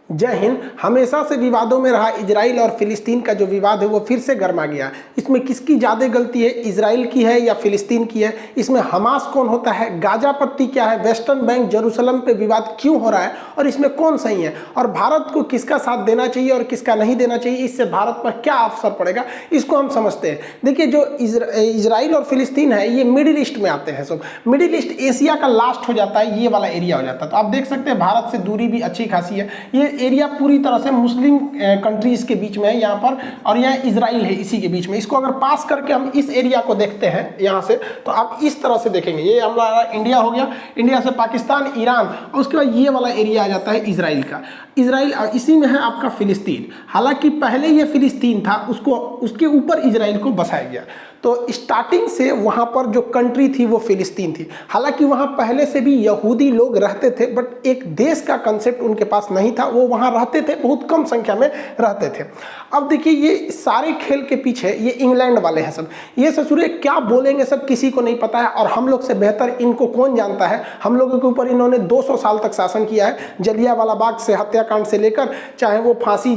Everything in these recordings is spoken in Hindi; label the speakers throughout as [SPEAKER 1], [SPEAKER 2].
[SPEAKER 1] जय हिंद। हमेशा से विवादों में रहा इजराइल और फिलिस्तीन का जो विवाद है वो फिर से गर्मा गया। इसमें किसकी ज़्यादा गलती है, इजराइल की है या फिलिस्तीन की है? इसमें हमास कौन होता है, गाजा पट्टी क्या है, वेस्टर्न बैंक जेरूसलम पे विवाद क्यों हो रहा है और इसमें कौन सही है, और भारत को किसका साथ देना चाहिए और किसका नहीं देना चाहिए, इससे भारत पर क्या असर पड़ेगा, इसको हम समझते हैं। देखिए, जो इजराइल और फिलिस्तीन है ये मिडिल ईस्ट में आते हैं। सब मिडिल ईस्ट एशिया का लास्ट हो जाता है, ये वाला एरिया हो जाता है। तो आप देख सकते हैं भारत से दूरी भी अच्छी खासी है। ये एरिया पूरी तरह से मुस्लिम कंट्रीज के बीच में है यहाँ पर, और यहाँ इजराइल है इसी के बीच में। इसको अगर पास करके हम इस एरिया को देखते हैं यहाँ से, तो आप इस तरह से देखेंगे, ये हमारा इंडिया हो गया, इंडिया से पाकिस्तान, ईरान, और उसके बाद ये वाला एरिया आ जाता है इजराइल का। इजराइल इसी में है आपका फिलिस्तीन। हालांकि पहले ये फिलिस्तीन था, उसको उसके ऊपर इजराइल को बसाया गया। तो स्टार्टिंग से वहाँ पर जो कंट्री थी वो फिलिस्तीन थी। हालांकि वहाँ पहले से भी यहूदी लोग रहते थे, बट एक देश का कंसेप्ट उनके पास नहीं था। वो वहाँ रहते थे, बहुत कम संख्या में रहते थे। अब देखिए, ये सारे खेल के पीछे ये इंग्लैंड वाले हैं सब। ये ससुरे क्या बोलेंगे सब किसी को नहीं पता है, और हम लोग से बेहतर इनको कौन जानता है। हम लोगों के ऊपर इन्होंने 200 साल तक शासन किया है। जलियांवाला बाग से हत्याकांड से लेकर, चाहे वो फांसी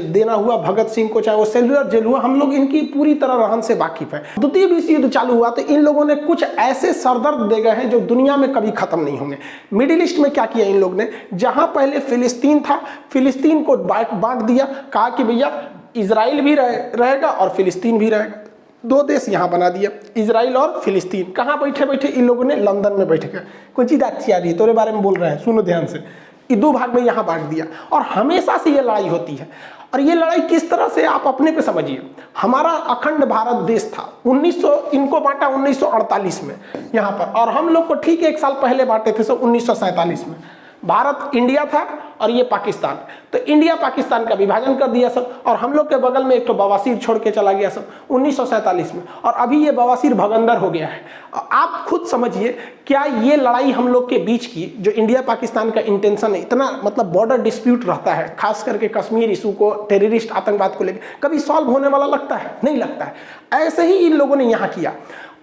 [SPEAKER 1] देना हुआ भगत सिंह को, चाहे वो सेलुलर जेल हुआ, हम लोग इनकी पूरी तरह रहन से वाकिफ है। द्वितीय विश्व युद्ध चालू हुआ तो इन लोगों ने कुछ ऐसे सरदर्द दे गए हैं जो दुनिया में कभी खत्म नहीं होंगे। मिडिल ईस्ट में क्या किया इन लोग ने, जहां पहले फिलिस्तीन था, फिलिस्तीन को बांट दिया। कहा कि भैया इजराइल भी रहेगा और फिलिस्तीन भी रहेगा। दो देश यहाँ बना दिया, इजराइल और फिलिस्तीन। कहाँ बैठे बैठे इन लोगों ने, लंदन में बैठ के। कोई चीज़ अच्छी आ रही है, तेरे बारे में बोल रहे हैं, सुनो ध्यान से। ये दो भाग में यहाँ बांट दिया, और हमेशा से ये लड़ाई होती है। और ये लड़ाई किस तरह से, आप अपने पे समझिए। हमारा अखंड भारत देश था, 1900 इनको बांटा 1948 में यहाँ पर, और हम लोग को ठीक 1 साल पहले बांटे थे, सब 1947 में। भारत इंडिया था और ये पाकिस्तान। तो इंडिया पाकिस्तान का विभाजन कर दिया सब, और हम लोग के बगल में एक तो बवासीर छोड़ के चला गया सब 1947 में, और अभी ये बवासीर भगंदर हो गया है। आप खुद समझिए, क्या ये लड़ाई हम लोग के बीच की, जो इंडिया पाकिस्तान का इंटेंशन है, इतना मतलब बॉर्डर डिस्प्यूट रहता है, खास करके कश्मीर इशू को, टेररिस्ट आतंकवाद को लेकर, कभी सॉल्व होने वाला लगता है? नहीं लगता है। ऐसे ही इन लोगों ने यहाँ किया।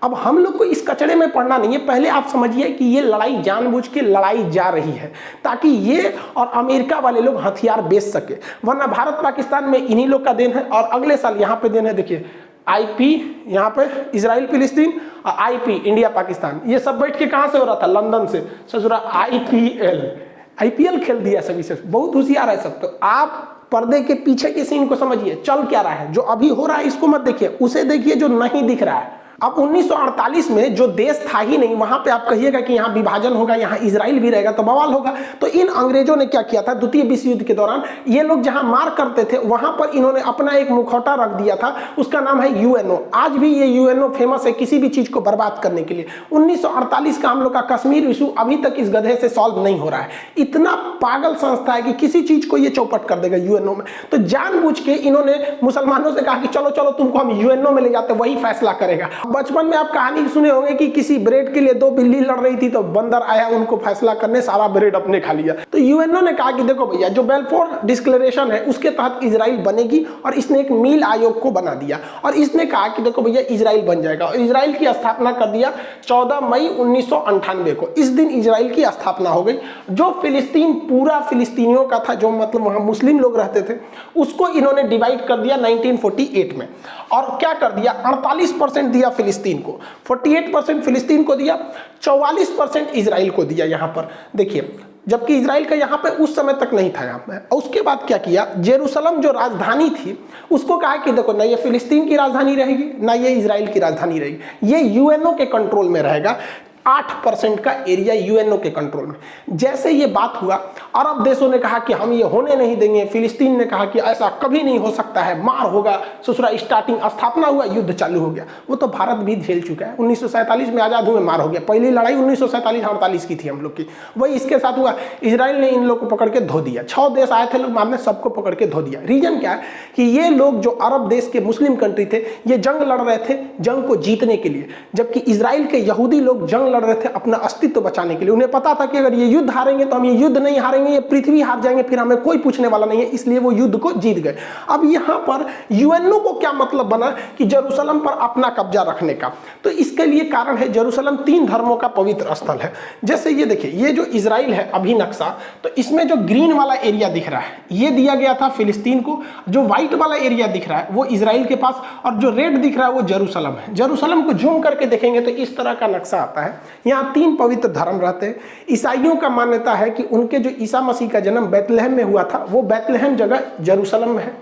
[SPEAKER 1] अब हम लोग को इस कचड़े में पड़ना नहीं है। पहले आप समझिए कि ये लड़ाई जानबूझ के लड़ाई जा रही है, ताकि ये और अमेरिका वाले लोग हथियार बेच सके। वरना भारत पाकिस्तान में इन्हीं लोग का देन है, और अगले साल यहाँ पे देन है। देखिए, आईपी यहाँ पे इजराइल फिलिस्तीन, और आईपी इंडिया पाकिस्तान। ये सब बैठ के कहाँ से हो रहा था, लंदन से। ससुरा आईपीएल खेल दिया सभी से। बहुत होशियार है सब। तो आप पर्दे के पीछे के सीन को समझिए, चल क्या रहा है। जो अभी हो रहा है इसको मत देखिए, उसे देखिए जो नहीं दिख रहा है। अब 1948 में जो देश था ही नहीं, वहां पे आप कहिएगा कि यहाँ विभाजन होगा, यहाँ इजराइल भी रहेगा, तो बवाल होगा। तो इन अंग्रेजों ने क्या किया था, द्वितीय विश्व युद्ध के दौरान ये लोग जहां मार करते थे, वहां पर इन्होंने अपना एक मुखौटा रख दिया था। उसका नाम है यूएनओ। आज भी ये यूएनओ फेमस है किसी भी चीज को बर्बाद करने के लिए। 1948 का हम लोग का कश्मीर इशू अभी तक इस गधे से सॉल्व नहीं हो रहा है। इतना पागल संस्था है कि किसी चीज को ये चौपट कर देगा यूएनओ में। तो जानबूझ के इन्होंने मुसलमानों से कहा कि चलो चलो तुमको हम यूएनओ में ले जाते, वही फैसला करेगा। बचपन में आप कहानी सुने होंगे कि किसी ब्रेड के लिए 2 बिल्ली लड़ रही थी, तो बंदर आया उनको फैसला करने, सारा ब्रेड अपने खा लिया। तो यूएनओ ने कहा कि देखो भैया, जो बेल्फोर डिक्लेरेशन है उसके तहत इजराइल बनेगी, और इसने एक मील आयोग को बना दिया, और इसने कहा कि देखो भैया इजराइल बन जाएगा। और इजराइल की स्थापना कर दिया 14 मई 1998 को। इस दिन इजराइल की स्थापना हो गई। जो फिलिस्तीन पूरा फिलिस्तीनियों का था, जो मतलब वहां मुस्लिम लोग रहते थे, उसको इन्होंने डिवाइड कर दिया 1948 में। और क्या कर दिया, 48% दिया फिलिस्तीन को, 48% फिलिस्तीन को दिया, 44% इजराइल को दिया। यहाँ पर देखिए, जबकि इजराइल का यहाँ पे उस समय तक नहीं था यहाँ पे। उसके बाद क्या किया, जेरूसलम जो राजधानी थी उसको कहा कि देखो, ना ये फिलिस्तीन की राजधानी रहेगी, ना ये इजराइल की राजधानी रहेगी, ये यूएनओ के कंट्रोल में रहेगा। 8% का एरिया यूएनओ के कंट्रोल में। जैसे ये बात हुआ, अरब देशों ने कहा कि हम ये होने नहीं देंगे। फिलिस्तीन ने कहा कि ऐसा कभी नहीं हो सकता है, मार होगा। ससुरा स्टार्टिंग स्थापना हुआ, युद्ध चालू हो गया। वो तो भारत भी झेल चुका है। 1947 में आजाद हुए, मार हो गया। पहली लड़ाई 1947-48 की थी हम लोग की, वही इसके साथ हुआ। इजराइल ने इन लोग को पकड़ के धो दिया। 6 देश आए थे लोग मारने, सबको पकड़ के धो दिया। रीजन क्या है कि ये लोग जो अरब देश के मुस्लिम कंट्री थे, ये जंग लड़ रहे थे, जंग को जीतने के लिए। जबकि इजराइल के यहूदी लोग जंग लड़ रहे थे अपना अस्तित्व बचाने के लिए। उन्हें पता था कि अगर ये युद्ध हारेंगे तो हम ये युद्ध नहीं हारेंगे, ये पृथ्वी हार जाएंगे, फिर हमें कोई पूछने वाला नहीं है, इसलिए वो युद्ध को जीत गए। अब यहाँ पर यूएनओ को क्या मतलब बना कि जेरूशलम पर अपना कब्जा रखने का? तो इसके लिए कारण है जेरूशलम 3 धर्मों का पवित्र स्थल है। जैसे ये देखिए, ये जो इजराइल है अभी नक्शा, तो इसमें जो ग्रीन वाला एरिया दिख रहा है ये दिया गया था फिलिस्तीन को, जो व्हाइट वाला एरिया दिख रहा है वो इजराइल के पास, और जो रेड दिख रहा है वो जेरूशलम है। जेरूशलम को जूम करके देखेंगे तो इस तरह का नक्शा आता है। यहाँ 3 पवित्र धर्म रहते हैं। ईसाइयों का मान्यता है कि उनके जो ईसा मसीह का जन्म बैतलहम में हुआ था वो बैतलहम जगह जेरूशलम में है।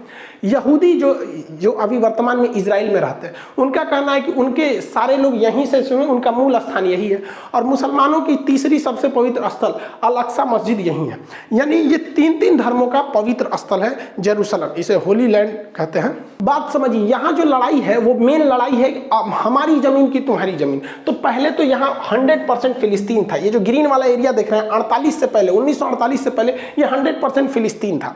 [SPEAKER 1] यहूदी जो अभी वर्तमान में इजराइल में रहते हैं उनका कहना है कि उनके सारे लोग यहीं से सुने, उनका मूल स्थान यही है। और मुसलमानों की तीसरी सबसे पवित्र स्थल अल-अक्सा मस्जिद यही है। यानी ये 3 धर्मों का पवित्र स्थल है जेरूशलम, इसे होली लैंड कहते हैं। बात समझिए, यहाँ जो लड़ाई है वो मेन लड़ाई है हमारी जमीन की तुम्हारी जमीन। तो पहले तो यहाँ 100% फिलिस्तीन था। ये जो ग्रीन वाला एरिया देख रहे हैं 48 से पहले, 1948 से पहले ये 100% फिलिस्तीन था।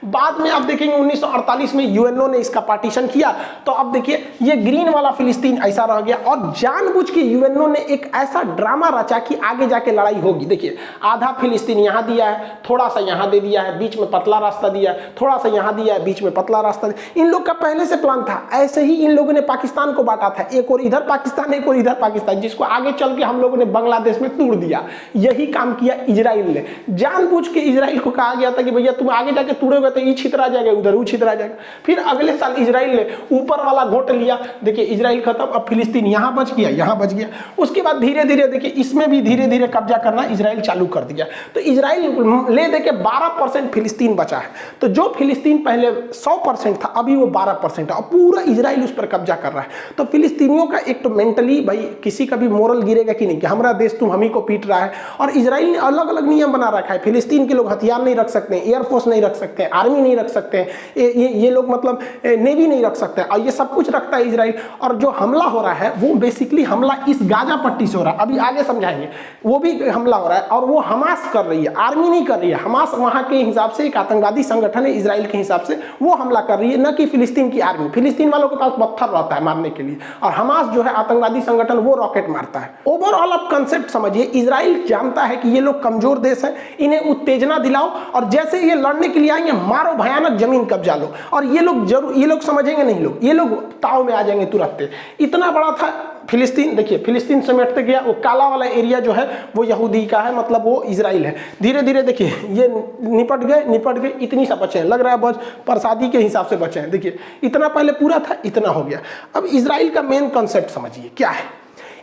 [SPEAKER 1] बाद में आप देखेंगे 1948 में यूएनओ ने इसका पार्टीशन किया, तो अब देखिए ये ग्रीन वाला फिलिस्तीन ऐसा रह गया। और जानबूझ के यूएनओ ने एक ऐसा ड्रामा रचा कि आगे जाके लड़ाई होगी। देखिए आधा फिलिस्तीन यहाँ दिया है, थोड़ा सा यहाँ दे दिया है, बीच में पतला रास्ता दिया है, थोड़ा सा यहाँ दिया है, बीच में पतला रास्ता दिया। इन लोग का पहले से प्लान था। ऐसे ही इन लोगों ने पाकिस्तान को बांटा था, एक और इधर पाकिस्तान, एक और इधर पाकिस्तान, जिसको आगे चल के हम लोगों ने बांग्लादेश में तोड़ दिया। यही काम किया इजराइल ने। जानबूझ के इजराइल को कहा गया था कि भैया तुम आगे जाके तोड़ोगे तो ये छितरा जाएगा, उधर वो छितरा जाएगा। फिर अगले साल इजराइल ने ऊपर वाला घोट लिया। देखिए इजराइल खत्म, अब फिलिस्तीन यहाँ बच गया, यहाँ बच गया। उसके बाद धीरे धीरे देखिए इसमें भी धीरे धीरे कब्जा करना इजराइल चालू कर दिया। तो इजराइल ले देके 12% फिलिस्तीन बचा है। तो जो फिलिस्तीन पहले 100% था अभी वो 12% है, और पूरा इजराइल उस पर कब्जा कर रहा है। तो फिलिस्तीनियों का एक तो मेंटली भाई किसी का भी मोरल गिरेगा कि नहीं कि हमारा देश तुम हम ही को पीट रहा है। और इजराइल ने अलग अलग नियम बना रखा है। फिलिस्तीन के लोग हथियार नहीं रख सकते, एयरफोर्स नहीं रख सकते, आर्मी नहीं रख सकते, ये लोग मतलब नेवी नहीं रख सकते, और ये सब कुछ रखता है इजराइल। और जो हमला हो रहा है वो बेसिकली हमला इस गाजा पट्टी से हो रहा है, अभी आगे समझाएंगे। वो भी हमला हो रहा है और वो हमास कर रही है, आर्मी नहीं कर रही है। हमास वहां के हिसाब से एक आतंकवादी संगठन है, इजराइल के हिसाब से वो हमला कर रही है, न कि फिलिस्तीन की आर्मी। फिलिस्तीन वालों के पास पत्थर रहता है मारने के लिए, और हमास जो है आतंकवादी संगठन वो रॉकेट मारता है। ओवरऑल आप कंसेप्ट समझिए, इजराइल जानता है कि ये लोग कमजोर देश है, इन्हें उत्तेजना दिलाओ और जैसे ये लड़ने के लिए आएंगे मारो, भयानक जमीन कब्जा लो। और ये लोग जरूर, ये लोग समझेंगे नहीं, ये लोग ताव में आ जाएंगे तुरंत। इतना बड़ा था फिलिस्तीन। देखिए फिलिस्तीन समेटते गया, वो काला वाला एरिया जो है वो यहूदी का है, मतलब वो इजराइल है। धीरे धीरे देखिए ये निपट गए, इतनी सा बचे हैं, लग रहा है बस प्रसादी के हिसाब से बचे हैं। देखिए इतना पहले पूरा था, इतना हो गया। अब इजराइल का मेन कॉन्सेप्ट समझिए क्या है।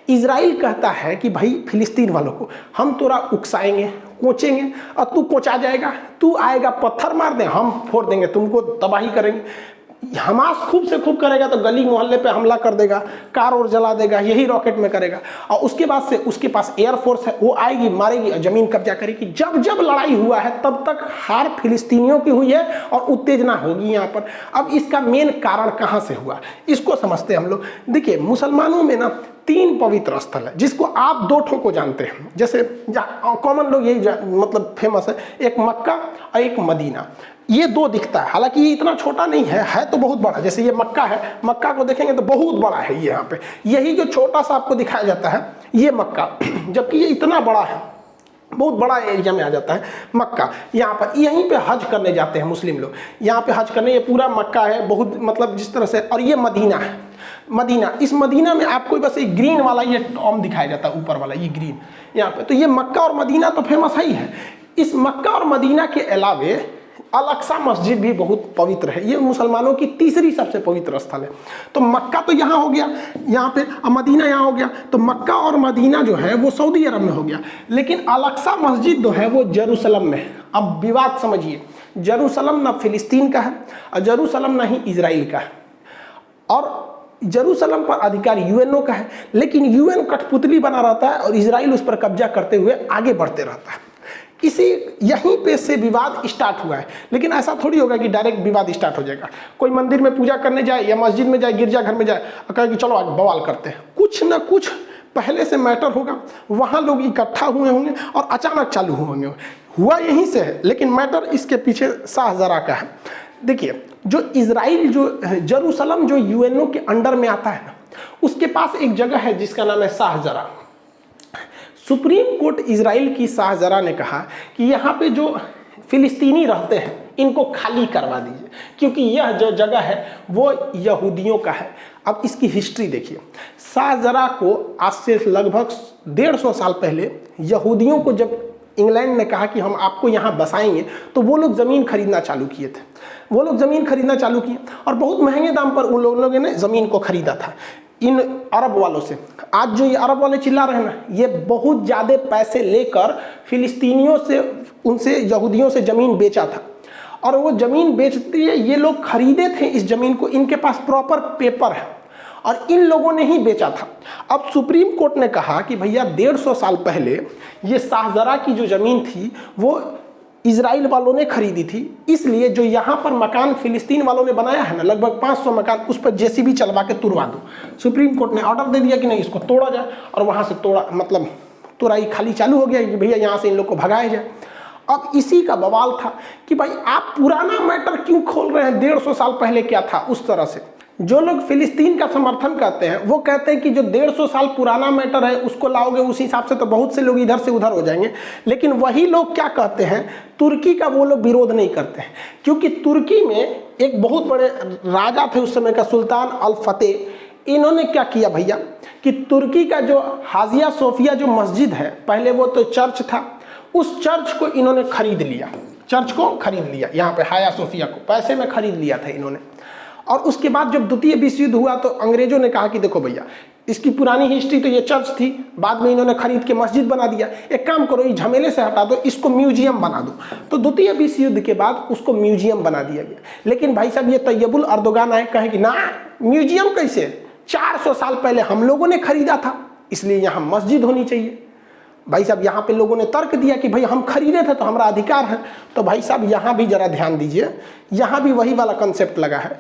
[SPEAKER 1] इजराइल कहता है कि भाई फिलिस्तीन वालों को हम तोरा उकसाएंगे, कोचेंगे, और तू कोचा जाएगा, तू आएगा पत्थर मार दे, हम फोड़ देंगे, तुमको तबाही करेंगे। हमास खूब से खूब करेगा तो गली मोहल्ले पे हमला कर देगा, कार और जला देगा, यही रॉकेट में करेगा। और उसके बाद से उसके पास एयरफोर्स है, वो आएगी, मारेगी और जमीन कब्जा करेगी। जब जब लड़ाई हुआ है तब तक हार फिलिस्तीनियों की हुई है और उत्तेजना होगी यहाँ पर। अब इसका मेन कारण कहाँ से हुआ इसको समझते हैं हम लोग। देखिए मुसलमानों में ना 3 पवित्र स्थल है, जिसको आप 2 ठो को जानते हैं। जैसे कॉमन लोग यही मतलब फेमस है, एक मक्का और एक मदीना। ये 2 दिखता है, हालांकि ये इतना छोटा नहीं है तो बहुत बड़ा। जैसे ये मक्का है, मक्का को देखेंगे तो बहुत बड़ा है ये। यहाँ पे यही जो छोटा सा आपको दिखाया जाता है ये मक्का, जबकि ये इतना बड़ा है, बहुत बड़ा एरिया में आ जाता है मक्का। यहाँ पर यहीं पे हज करने जाते हैं मुस्लिम लोग, यहाँ पे हज करने। ये पूरा मक्का है, बहुत मतलब जिस तरह से। और ये मदीना है, मदीना। इस मदीना में आपको बस एक ग्रीन वाला ये टॉम दिखाया जाता है, ऊपर वाला ये ग्रीन यहाँ पे। तो ये मक्का और मदीना तो फेमस ही है। इस मक्का और मदीना के अलावे अल-अक्सा मस्जिद भी बहुत पवित्र है। ये मुसलमानों की तीसरी सबसे पवित्र स्थल है। तो मक्का तो यहाँ हो गया, यहाँ पे, मदीना यहाँ हो गया। तो मक्का और मदीना जो है वो सऊदी अरब में हो गया, लेकिन अल-अक्सा मस्जिद जो है वो जेरूशलम में है। अब विवाद समझिए, जेरूशलम ना फिलिस्तीन का है और जेरूशलम ना ही इजराइल का है। और जेरूशलम पर अधिकार यूएनओ का है, लेकिन यूएन कठपुतली बना रहता है और इजराइल उस पर कब्जा करते हुए आगे बढ़ते रहता है। इसी यहीं पे से विवाद स्टार्ट हुआ है। लेकिन ऐसा थोड़ी होगा कि डायरेक्ट विवाद स्टार्ट हो जाएगा। कोई मंदिर में पूजा करने जाए या मस्जिद में जाए, गिरजाघर में जाए और कहे कि चलो आज बवाल करते हैं, कुछ ना कुछ पहले से मैटर होगा, वहाँ लोग इकट्ठा हुए होंगे और अचानक चालू होंगे। हुआ यहीं से है, लेकिन मैटर इसके पीछे शाहजरा का है। देखिए जो इजराइल, जो जेरूशलम जो यूएनओ के अंडर में आता है ना, उसके पास एक जगह है जिसका नाम है शाहजरा। सुप्रीम कोर्ट इजराइल की शाहजरा ने कहा कि यहाँ पे जो फिलिस्तीनी रहते हैं इनको खाली करवा दीजिए, क्योंकि यह जो जगह है वो यहूदियों का है। अब इसकी हिस्ट्री देखिए, शाहजरा को आज से लगभग 150 साल पहले यहूदियों को जब इंग्लैंड ने कहा कि हम आपको यहाँ बसाएंगे, तो वो लोग ज़मीन खरीदना चालू किए थे। वो लोग ज़मीन खरीदना चालू किए और बहुत महंगे दाम पर उन लोगों ने ज़मीन को खरीदा था इन अरब वालों से। आज जो ये अरब वाले चिल्ला रहे हैं ना, ये बहुत ज़्यादा पैसे लेकर फिलिस्तीनियों से, उनसे यहूदियों से ज़मीन बेचा था। और वो ज़मीन बेचते ये लोग खरीदे थे इस ज़मीन को, इनके पास प्रॉपर पेपर है और इन लोगों ने ही बेचा था। अब सुप्रीम कोर्ट ने कहा कि भैया 150 साल पहले ये शाहजरा की जो ज़मीन थी वो इजराइल वालों ने खरीदी थी, इसलिए जो यहाँ पर मकान फिलिस्तीन वालों ने बनाया है ना, लगभग 500 मकान, उस पर जेसीबी चलवा के तुड़वा दो। सुप्रीम कोर्ट ने ऑर्डर दे दिया कि नहीं, इसको तोड़ा जाए और वहाँ से तोड़ा मतलब तुराई खाली चालू हो गया कि भैया यहाँ से इन लोग को भगाया जाए। अब इसी का बवाल था कि भाई आप पुराना मैटर क्यों खोल रहे हैं, 150 साल पहले क्या था उस तरह से। जो लोग फिलिस्तीन का समर्थन करते हैं वो कहते हैं कि जो 150 साल पुराना मैटर है उसको लाओगे उस हिसाब से तो बहुत से लोग इधर से उधर हो जाएंगे। लेकिन वही लोग क्या कहते हैं, तुर्की का वो लोग विरोध नहीं करते हैं, क्योंकि तुर्की में एक बहुत बड़े राजा थे उस समय का, सुल्तान अल फतेह। इन्होंने क्या किया भैया कि तुर्की का जो हाजिया सोफिया जो मस्जिद है, पहले वो तो चर्च था, उस चर्च को इन्होंने खरीद लिया। चर्च को खरीद लिया, यहाँ पे हाया सोफिया को पैसे में खरीद लिया था इन्होंने। और उसके बाद जब द्वितीय विश्व युद्ध हुआ तो अंग्रेजों ने कहा कि देखो भैया, इसकी पुरानी हिस्ट्री तो ये चर्च थी, बाद में इन्होंने खरीद के मस्जिद बना दिया, एक काम करो ये झमेले से हटा दो, इसको म्यूजियम बना दो। तो द्वितीय विश्व युद्ध के बाद उसको म्यूजियम बना दिया गया। लेकिन भाई साहब ये तैयबुल अर्दोगान आए, कहे कि ना म्यूजियम कैसे, 400 साल पहले हम लोगों ने खरीदा था, इसलिए यहाँ मस्जिद होनी चाहिए। भाई साहब यहाँ पे लोगों ने तर्क दिया कि भाई हम खरीदे थे तो हमारा अधिकार है। तो भाई साहब यहाँ भी जरा ध्यान दीजिए, यहाँ भी वही वाला कंसेप्ट लगा है।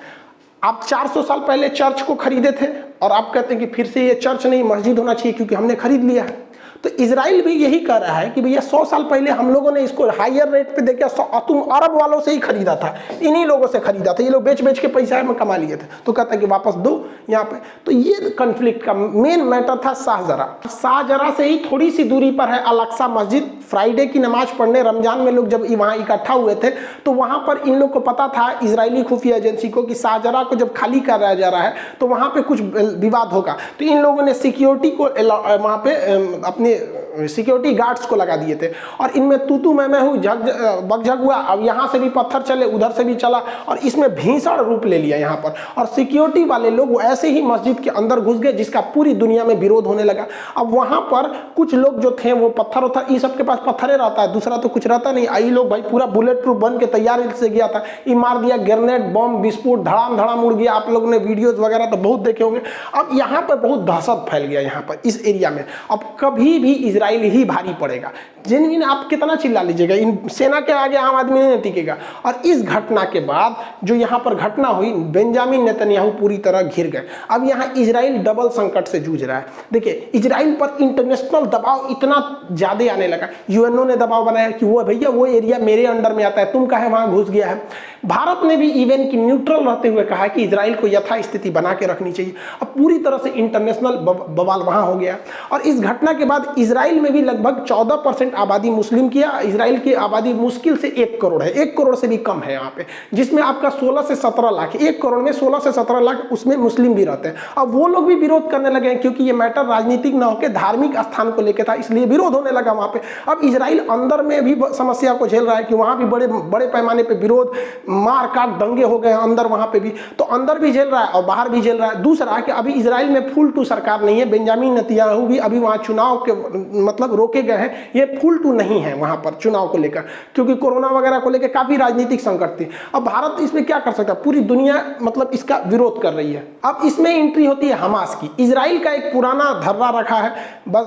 [SPEAKER 1] आप 400 साल पहले चर्च को खरीदे थे और आप कहते हैं कि फिर से ये चर्च नहीं मस्जिद होना चाहिए क्योंकि हमने खरीद लिया है। तो इजराइल भी यही कह रहा है कि भैया 100 साल पहले हम लोगों ने इसको हायर रेट पे देके तुम अरब वालों से ही खरीदा था, इन्हीं लोगों से खरीदा था, ये लोग बेच बेच के पैसा में कमा लिए थे, तो कहता है कि वापस दो यहाँ पे। तो ये कन्फ्लिक्ट का मेन मैटर था शाहजरा। शाहजरा से ही थोड़ी सी दूरी पर है अल अक्सा मस्जिद। फ्राइडे की नमाज पढ़ने रमजान में लोग जब वहाँ इकट्ठा हुए थे तो वहाँ पर इन लोग को पता था, इजरायली खुफिया एजेंसी को, कि शाहजरा को जब खाली कराया जा रहा है तो वहाँ पे कुछ विवाद होगा। तो इन लोगों ने सिक्योरिटी को वहाँ पे अपने सिक्योरिटी गार्ड्स को लगा दिए थे और इनमें तू मैं हूँ बगझग हुआ। अब यहाँ से भी पत्थर चले, उधर से भी चला और इसमें भीषण रूप ले लिया यहाँ पर। और सिक्योरिटी वाले लोग ऐसे ही मस्जिद के अंदर घुस गए जिसका पूरी दुनिया में विरोध होने लगा। अब वहाँ पर कुछ लोग जो थे वो पत्थर था, इन सबके पास पत्थरे रहता है, दूसरा तो कुछ रहता नहीं। आई लोग भाई पूरा बुलेट प्रूफ बन के तैयार से गया था, ये मार दिया, ग्रेनेड बम विस्फोट धड़ाम धड़ाम उड़ गया। आप लोगों ने वीडियोज वगैरह तो बहुत देखे होंगे। अब यहाँ पर बहुत दहशत फैल गया यहाँ पर इस एरिया में। अब कभी भी इजराइल ही भारी पड़ेगा। जिन आप कितना चिल्ला लीजिएगा, इन सेना के आगे आम आदमी नहीं टिकेगा। और इस घटना के बाद जो यहाँ पर घटना हुई, बेंजामिन नेतन्याहू पूरी तरह घिर गए। अब यहाँ इजराइल डबल संकट से जूझ रहा है। देखिए इजराइल पर इंटरनेशनल दबाव इतना ज्यादा आने लगा, यूएनओ ने दबाव बनाया कि वो भैया वो एरिया मेरे अंडर में आता है, तुम काहे वहां घुस गया है। भारत ने भी इवन की न्यूट्रल रहते हुए कहा कि इजराइल को यथास्थिति बना के रखनी चाहिए। अब पूरी तरह से इंटरनेशनल बवाल वहां हो गया। और इस घटना के बाद इजराइल में भी लगभग 14% आबादी मुस्लिम की है। इजराइल की आबादी मुश्किल से 1 करोड़ है, 1 करोड़ से भी कम है यहाँ पे, जिसमें आपका 16 से 17 लाख, 1 करोड़ में 16 से 17 लाख उसमें मुस्लिम भी रहते हैं। अब वो लोग भी विरोध करने लगे हैं क्योंकि ये मैटर राजनीतिक न होकर धार्मिक स्थान को लेकर था, इसलिए विरोध होने लगा वहां पे। अब इजराइल अंदर में भी समस्या को झेल रहा है कि वहां भी बड़े पैमाने पे विरोध, मार काट, दंगे हो गए अंदर वहां पे भी। तो अंदर भी झेल रहा है और बाहर भी झेल रहा है। दूसरा कि अभी इजराइल में फुल टू सरकार नहीं है। बेंजामिन नेतन्याहू भी अभी वहां चुनाव के मतलब रोके गए हैं, ये फुल टू नहीं है वहां पर चुनाव को लेकर, क्योंकि कोरोना वगैरह को लेकर काफी राजनीतिक संकट थी। अब भारत इसमें क्या कर सकता है, पूरी दुनिया मतलब इसका विरोध कर रही है। अब इसमें एंट्री होती है हमास की। इजराइल का एक पुराना धर्रा रखा है, बस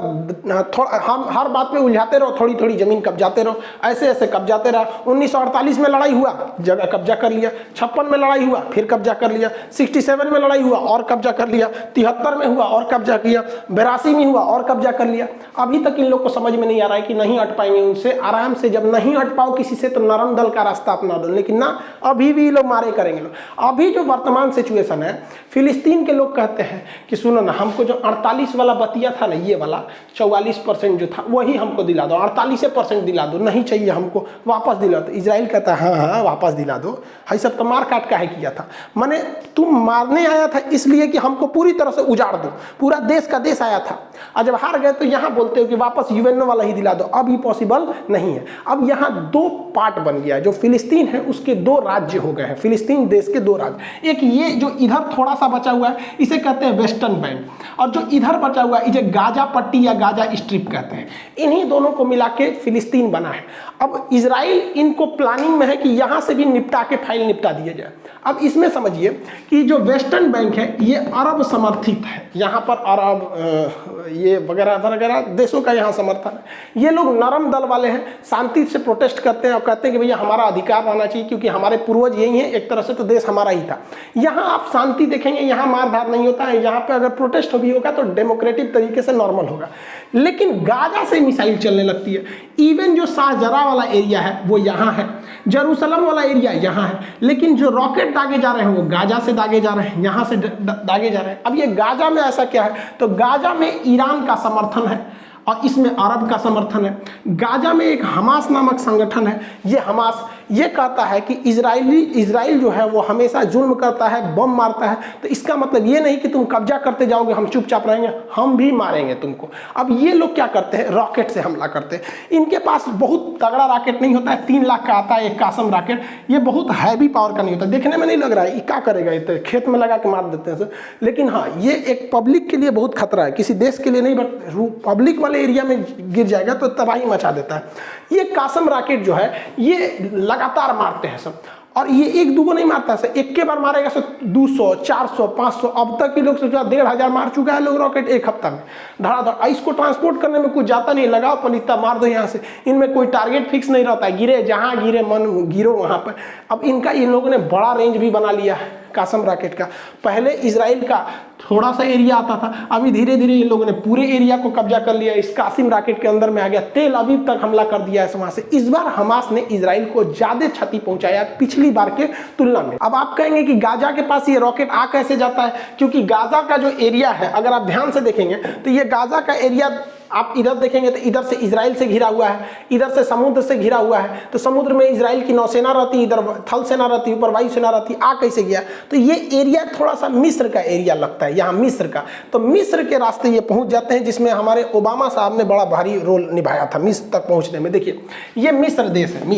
[SPEAKER 1] थोड़ा हम हर बात पे उलझाते रहो, थोड़ी थोड़ी जमीन कब्जाते रहो, ऐसे ऐसे कब्जाते रहो। 1948 में लड़ाई हुआ, जगह कब्जा कर लिया। 56 में लड़ाई हुआ, फिर कब्जा कर लिया। 67 में लड़ाई हुआ और कब्जा कर लिया। 73 में हुआ और कब्जा किया। 82 में हुआ और कब्जा कर लिया। अभी तक इन लोग को समझ में नहीं आ रहा है कि नहीं हट पाएंगे उनसे, आराम से जब नहीं हट पाओ किसी से तो नरम दल का रास्ता अपना दो, लेकिन ना अभी भी लोग मारे करेंगे लोग। अभी जो वर्तमान सिचुएशन है, फिलिस्तीन के लोग कहते हैं कि सुनो ना, हमको जो 48 वाला बतिया था ना, ये वाला 44% जो था वही हमको दिला दो, 48% दिला दो, नहीं चाहिए हमको, वापस दिला दो। इजराइल कहता है हाँ हाँ वापस दिला दो, है सब तो मार काट काहे किया था, माने तुम मारने आया था इसलिए कि हमको पूरी तरह से उजाड़ दो, पूरा देश का देश आया था, और जब हार गए तो यहाँ बोलते हो कि वापस यूएनओ वाला ही दिला दो। अब ये पॉसिबल नहीं है। अब यहाँ दो पार्ट बन गया, जो फिलिस्तीन है उसके दो राज्य हो गए हैं, फिलिस्तीन देश के दो राज्य। एक ये जो इधर थोड़ा सा बचा हुआ है इसे कहते हैं वेस्टर्न बैंक, और जो इधर बचा हुआ है इसे गाजा पट्टी या गाजा स्ट्रिप कहते हैं। इन्हीं दोनों को मिला के फिलिस्तीन बना है। अब इजराइल इनको प्लानिंग में है कि यहाँ से भी निपटा के फाइल निपटा दिया जाए। अब इसमें समझिए कि जो वेस्टर्न बैंक है ये अरब समर्थित है, यहाँ पर अरब ये वगैरह वगैरह देशों का यहाँ समर्थन है। ये लोग नरम दल वाले हैं, शांति से प्रोटेस्ट करते हैं और कहते हैं कि भैया हमारा अधिकार रहना चाहिए, क्योंकि हमारे पूर्वज यही हैं, एक तरह से तो देश हमारा ही था। यहाँ आप शांति देखेंगे, यहाँ मारधार नहीं होता है, यहाँ पे अगर प्रोटेस्ट भी होगा तो डेमोक्रेटिक तरीके से नॉर्मल होगा। लेकिन गाजा से मिसाइल चलने लगती है, इवन जो शाहजरा वाला एरिया है वो यहाँ है, जेरूसलम वाला एरिया यहाँ है, लेकिन जो रॉकेट दागे जा रहे हैं वो गाजा से दागे जा रहे हैं, यहाँ से दागे जा रहे हैं। अब ये गाजा में ऐसा क्या है, तो गाजा में ईरान का समर्थन है और इसमें अरब का समर्थन है। गाजा में एक हमास नामक संगठन है, ये हमास ये कहता है कि इजराइल जो है वो हमेशा जुल्म करता है, बम मारता है। तो इसका मतलब ये नहीं कि तुम कब्जा करते जाओगे हम चुपचाप रहेंगे, हम भी मारेंगे तुमको। अब ये लोग क्या करते हैं, रॉकेट से हमला करते हैं। इनके पास बहुत तगड़ा रॉकेट नहीं होता है, 3 लाख का आता है एक कासम रॉकेट, ये बहुत हैवी पावर का नहीं होता, देखने में नहीं लग रहा है ये क्या करेगा, ये तो खेत में लगा के मार देते हैं। लेकिन हाँ, ये एक पब्लिक के लिए बहुत खतरा है, किसी देश के लिए नहीं, बट पब्लिक वाले एरिया में गिर जाएगा तो तबाही मचा देता है। ये कासम रॉकेट जो है ये लगातार मारते हैं सब, और ये एक दो को नहीं मारता है, एक के बार मारेगा सो 200 400 500, अब तक के लोग सोचा 1500 मार चुका है लोग रॉकेट एक हफ्ता में धड़ाधड़। इसको ट्रांसपोर्ट करने में कुछ जाता नहीं, लगाओ पलिता मार दो यहाँ से। इनमें कोई टारगेट फिक्स नहीं रहता है, गिरे जहाँ गिरे मन गिरो वहाँ पर। अब इनका इन लोगों ने बड़ा रेंज भी बना लिया है कासम रॉकेट का। पहले इजराइल का थोड़ा सा एरिया आता था, अभी धीरे धीरे इन लोगों ने पूरे एरिया को कब्जा कर लिया, इस कासिम रॉकेट के अंदर में आ गया, तेल अवीव तक हमला कर दिया है वहां से। इस बार हमास ने इजराइल को ज्यादा क्षति पहुंचाया पिछली बार के तुलना में। अब आप कहेंगे कि गाजा के पास ये रॉकेट आ कैसे जाता है, क्योंकि गाजा का जो एरिया है अगर आप ध्यान से देखेंगे तो ये गाजा का एरिया आप इधर देखेंगे तो इधर से इजराइल से घिरा हुआ है, इधर से समुद्र से घिरा हुआ है। तो समुद्र में इजराइल की नौसेना रहती, इधर थल सेना रहती, ऊपर वायुसेना रहती, आ कैसे गया। तो ये एरिया थोड़ा सा मिस्र का एरिया लगता है, यहाँ मिस्र का। तो मिस्र के रास्ते ये पहुंच जाते हैं, जिसमें हमारे ओबामा साहब ने बड़ा भारी रोल निभाया था मिस्र तक पहुंचने में। देखिए ये मिस्र देश है,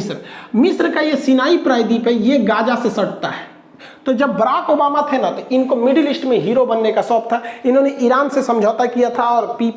[SPEAKER 1] मिस्र का ये सिनाई प्रायद्वीप है, ये गाजा से सटता है। तो जब बराक ओबामा थे ना, तो इनको मिडिल ईस्ट में हीरो बनने का शौक था। इन्होंने ईरान से समझौता किया था, और P+